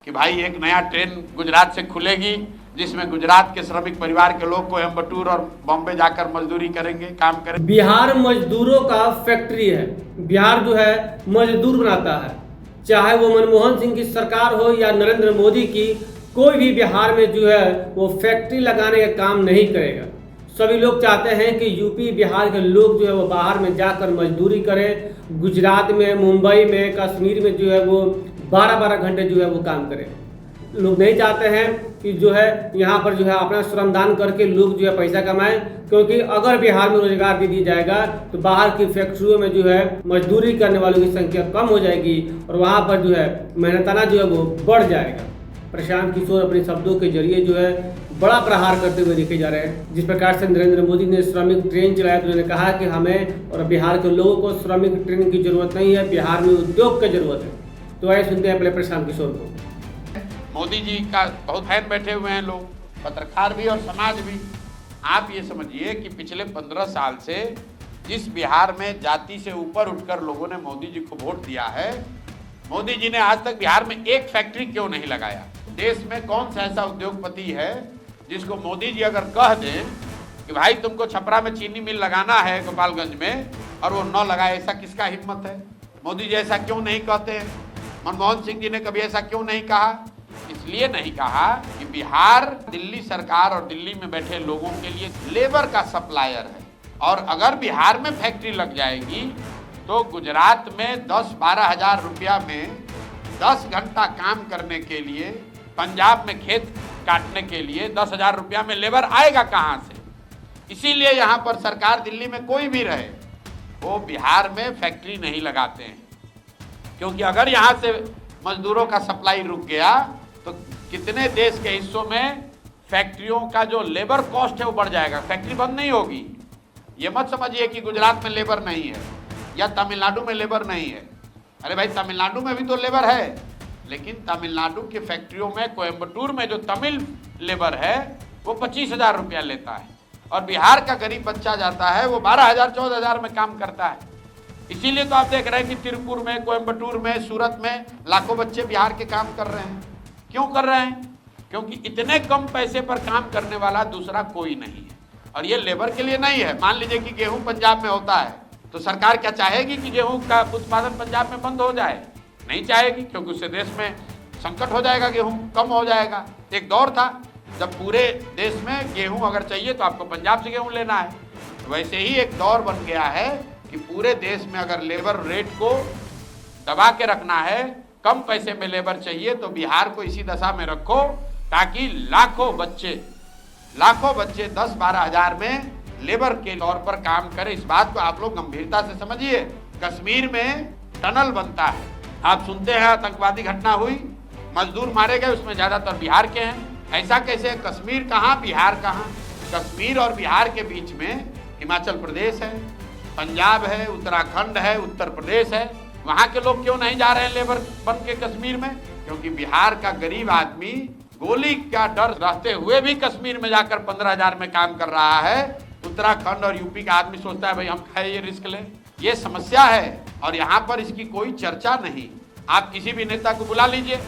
कि भाई एक नया ट्रेन गुजरात से खुलेगी जिसमें गुजरात के श्रमिक परिवार के लोग कोयम्बटूर और बॉम्बे जाकर मजदूरी करेंगे, काम करेंगे। बिहार मजदूरों का फैक्ट्री है। बिहार जो है मजदूर बनाता है, चाहे वो मनमोहन सिंह की सरकार हो या नरेंद्र मोदी की, कोई भी बिहार में जो है वो फैक्ट्री लगाने का काम नहीं करेगा। सभी लोग चाहते हैं कि यूपी बिहार के लोग जो है वो बाहर में जाकर मजदूरी करें, गुजरात में, मुंबई में, कश्मीर में जो है वो 12-12 घंटे जो है वो काम करें। लोग नहीं चाहते हैं कि जो है यहाँ पर जो है अपना श्रमदान करके लोग जो है पैसा कमाएं, क्योंकि अगर बिहार में रोजगार दे दिया जाएगा तो बाहर की फैक्ट्रियों में जो है मजदूरी करने वालों की संख्या कम हो जाएगी और वहाँ पर जो है मेहनताना जो है वो बढ़ जाएगा। प्रशांत किशोर अपने शब्दों के जरिए जो है बड़ा प्रहार करते हुए देखे जा रहे हैं। जिस प्रकार से नरेंद्र मोदी ने श्रमिक ट्रेन चलाया तो उन्होंने कहा कि हमें और बिहार के लोगों को श्रमिक ट्रेन की जरूरत नहीं है, बिहार में उद्योग की जरूरत है। तो आइए सुनते हैं पहले प्रशांत किशोर को। मोदी जी का बहुत फैन बैठे हुए हैं लोग, पत्रकार भी और समाज भी। आप ये समझिए कि पिछले 15 साल से जिस बिहार में जाति से ऊपर उठकर लोगों ने मोदी जी को वोट दिया है, मोदी जी ने आज तक बिहार में एक फैक्ट्री क्यों नहीं लगाया? देश में कौन सा ऐसा उद्योगपति है जिसको मोदी जी अगर कह दें कि भाई तुमको छपरा में चीनी मिल लगाना है गोपालगंज में, और वो न लगाए? ऐसा किसका हिम्मत है? मोदी जी ऐसा क्यों नहीं कहते हैं? मनमोहन सिंह जी ने कभी ऐसा क्यों नहीं कहा? इसलिए नहीं कहा कि बिहार दिल्ली सरकार और दिल्ली में बैठे लोगों के लिए लेबर का सप्लायर है, और अगर बिहार में फैक्ट्री लग जाएगी तो गुजरात में 10-12 हजार रुपया में 10 घंटा काम करने के लिए, पंजाब में खेत काटने के लिए 10 हजार रुपया में लेबर आएगा कहाँ से? इसीलिए यहाँ पर सरकार दिल्ली में कोई भी रहे वो बिहार में फैक्ट्री नहीं लगाते हैं, क्योंकि अगर यहाँ से मजदूरों का सप्लाई रुक गया तो कितने देश के हिस्सों में फैक्ट्रियों का जो लेबर कॉस्ट है वो बढ़ जाएगा। फैक्ट्री बंद नहीं होगी। ये मत समझिए कि गुजरात में लेबर नहीं है या तमिलनाडु में लेबर नहीं है। अरे भाई, तमिलनाडु में भी तो लेबर है, लेकिन तमिलनाडु की फैक्ट्रियों में, कोयम्बटूर में जो तमिल लेबर है वो 25 हजार रुपया लेता है, और बिहार का गरीब बच्चा जाता है वो 12 हजार 14 हजार में काम करता है। इसीलिए तो आप देख रहे हैं कि तिरुपुर में, कोयम्बटूर में, सूरत में लाखों बच्चे बिहार के काम कर रहे हैं। क्यों कर रहे हैं? क्योंकि इतने कम पैसे पर काम करने वाला दूसरा कोई नहीं है। और ये लेबर के लिए नहीं है। मान लीजिए कि गेहूं पंजाब में होता है तो सरकार क्या चाहेगी कि गेहूं का उत्पादन पंजाब में बंद हो जाए? नहीं चाहेगी, क्योंकि उससे देश में संकट हो जाएगा, गेहूं कम हो जाएगा। एक दौर था जब पूरे देश में गेहूं अगर चाहिए तो आपको पंजाब से गेहूं लेना है। वैसे ही एक दौर बन गया है कि पूरे देश में अगर लेबर रेट को दबा के रखना है, कम पैसे में लेबर चाहिए, तो बिहार को इसी दशा में रखो ताकि लाखों बच्चे 10-12 हजार में लेबर के तौर पर काम करें। इस बात को आप लोग गंभीरता से समझिए। कश्मीर में टनल बनता है, आप सुनते हैं आतंकवादी घटना हुई, मजदूर मारे गए, उसमें ज्यादातर बिहार के हैं। ऐसा कैसे? कश्मीर कहाँ, बिहार कहाँ? कश्मीर और बिहार के बीच में हिमाचल प्रदेश है, पंजाब है, उत्तराखंड है, उत्तर प्रदेश है। वहाँ के लोग क्यों नहीं जा रहे हैं लेबर बन के कश्मीर में? क्योंकि बिहार का गरीब आदमी गोली का डर रहते हुए भी कश्मीर में जाकर 15 हजार में काम कर रहा है। उत्तराखंड और यूपी का आदमी सोचता है भाई हम खाए, ये रिस्क लें। ये समस्या है और यहाँ पर इसकी कोई चर्चा नहीं। आप किसी भी नेता को बुला लीजिए,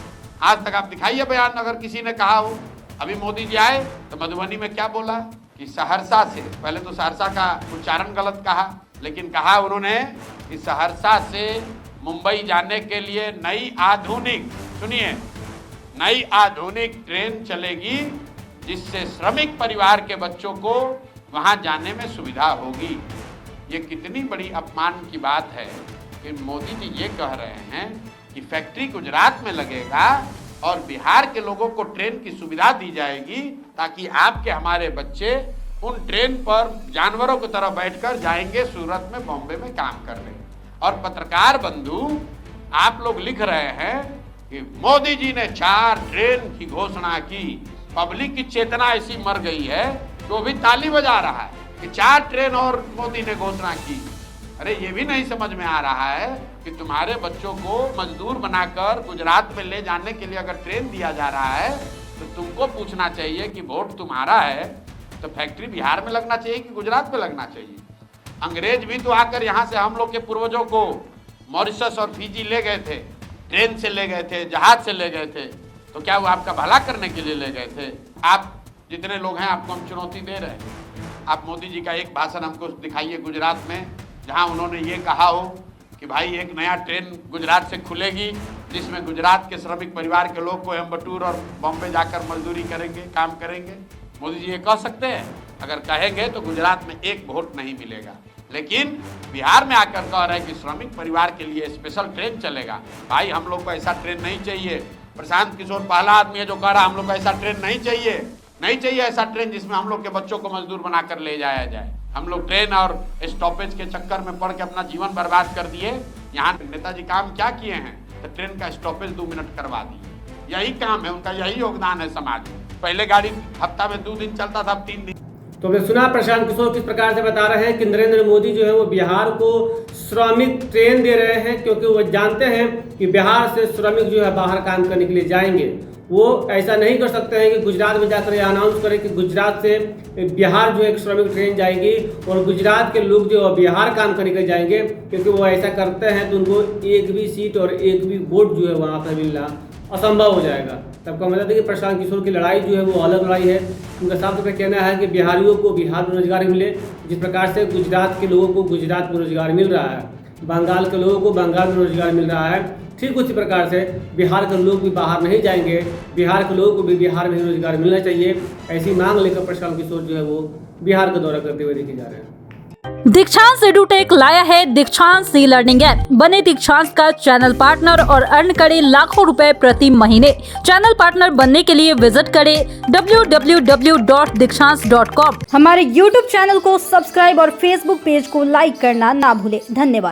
आज तक आप दिखाइए बयान अगर किसी ने कहा हो। अभी मोदी जी आए तो मधुबनी में क्या बोला कि सहरसा से, पहले तो सहरसा का उच्चारण गलत कहा, लेकिन कहा उन्होंने कि सहरसा से मुंबई जाने के लिए नई आधुनिक, सुनिए, नई आधुनिक ट्रेन चलेगी जिससे श्रमिक परिवार के बच्चों को वहां जाने में सुविधा होगी। ये कितनी बड़ी अपमान की बात है कि मोदी जी ये कह रहे हैं कि फैक्ट्री गुजरात में लगेगा और बिहार के लोगों को ट्रेन की सुविधा दी जाएगी ताकि आपके हमारे बच्चे उन ट्रेन पर जानवरों की तरह बैठकर जाएंगे सूरत में, बॉम्बे में काम करने। और पत्रकार बंधु, आप लोग लिख रहे हैं कि मोदी जी ने 4 ट्रेन की घोषणा की, पब्लिक की चेतना ऐसी मर गई है तो भी ताली बजा रहा है कि 4 ट्रेन और मोदी ने घोषणा की। अरे ये भी नहीं समझ में आ रहा है कि तुम्हारे बच्चों को मजदूर बनाकर गुजरात में ले जाने के लिए अगर ट्रेन दिया जा रहा है तो तुमको पूछना चाहिए कि वोट तुम्हारा है तो फैक्ट्री बिहार में लगना चाहिए कि गुजरात में लगना चाहिए? अंग्रेज भी तो आकर यहाँ से हम लोग के पूर्वजों को मॉरिशस और फिजी ले गए थे, ट्रेन से ले गए थे, जहाज से ले गए थे। तो क्या वो आपका भला करने के लिए ले गए थे? आप जितने लोग हैं आपको हम चुनौती दे रहे हैं। आप मोदी जी का एक भाषण हमको दिखाइए गुजरात में, जहां उन्होंने ये कहा हो कि भाई एक नया ट्रेन गुजरात से खुलेगी जिसमें गुजरात के श्रमिक परिवार के लोग कोयम्बटूर और बॉम्बे जाकर मजदूरी करेंगे, काम करेंगे। मोदी जी ये कह सकते हैं? अगर कहेंगे तो गुजरात में एक वोट नहीं मिलेगा। लेकिन बिहार में आकर कह रहे हैं कि श्रमिक परिवार के लिए स्पेशल ट्रेन चलेगा। भाई हम लोग को ऐसा ट्रेन नहीं चाहिए। प्रशांत किशोर पहला आदमी है जो कह रहा है हम लोग को ऐसा ट्रेन नहीं चाहिए, नहीं चाहिए ऐसा ट्रेन जिसमें हम लोग के बच्चों को मजदूर बनाकर ले जाया जाए। हम लोग ट्रेन और स्टॉपेज के चक्कर में पड़ के अपना जीवन बर्बाद कर दिए। यहाँ नेताजी काम क्या किए हैं? तो ट्रेन का स्टॉपेज 2 मिनट करवा दिए। यही काम है उनका, यही योगदान है समाज में। पहले गाड़ी हफ्ता में 2 दिन चलता था, अब 3 दिन। तो हमने सुना प्रशांत किशोर किस प्रकार से बता रहे हैं कि नरेंद्र मोदी जो है वो बिहार को श्रमिक ट्रेन दे रहे हैं, क्योंकि वो जानते हैं कि बिहार से श्रमिक जो है बाहर काम करने के लिए जाएंगे। वो ऐसा नहीं कर सकते हैं कि गुजरात में जाकर यह अनाउंस करें कि गुजरात से बिहार जो एक श्रमिक ट्रेन जाएगी और गुजरात के लोग जो है बिहार काम करने के लिए जाएंगे, क्योंकि वो ऐसा करते हैं तो उनको एक भी सीट और एक भी वोट जो है वहाँ पर मिलना असंभव हो जाएगा। सबका मतलब है कि प्रशांत किशोर की लड़ाई जो है वो अलग लड़ाई है। उनका साफ तौर पर कहना है कि बिहारियों को बिहार में रोजगार मिले, जिस प्रकार से गुजरात के लोगों को गुजरात में रोजगार मिल रहा है, बंगाल के लोगों को बंगाल में रोजगार मिल रहा है, ठीक उसी प्रकार से बिहार के लोग भी बाहर नहीं जाएंगे, बिहार के लोगों को भी बिहार में ही रोजगार मिलना चाहिए। ऐसी मांग लेकर प्रशांत किशोर जो है वो बिहार का दौरा करते हुए देखे जा रहे हैं। दीक्षांत एडुटेक लाया है दीक्षांत सी लर्निंग ऐप। बने दीक्षांत का चैनल पार्टनर और अर्न करें लाखों रुपए प्रति महीने। चैनल पार्टनर बनने के लिए विजिट करें www.dikshans.com। हमारे YouTube चैनल को सब्सक्राइब और Facebook पेज को लाइक करना ना भूलें। धन्यवाद।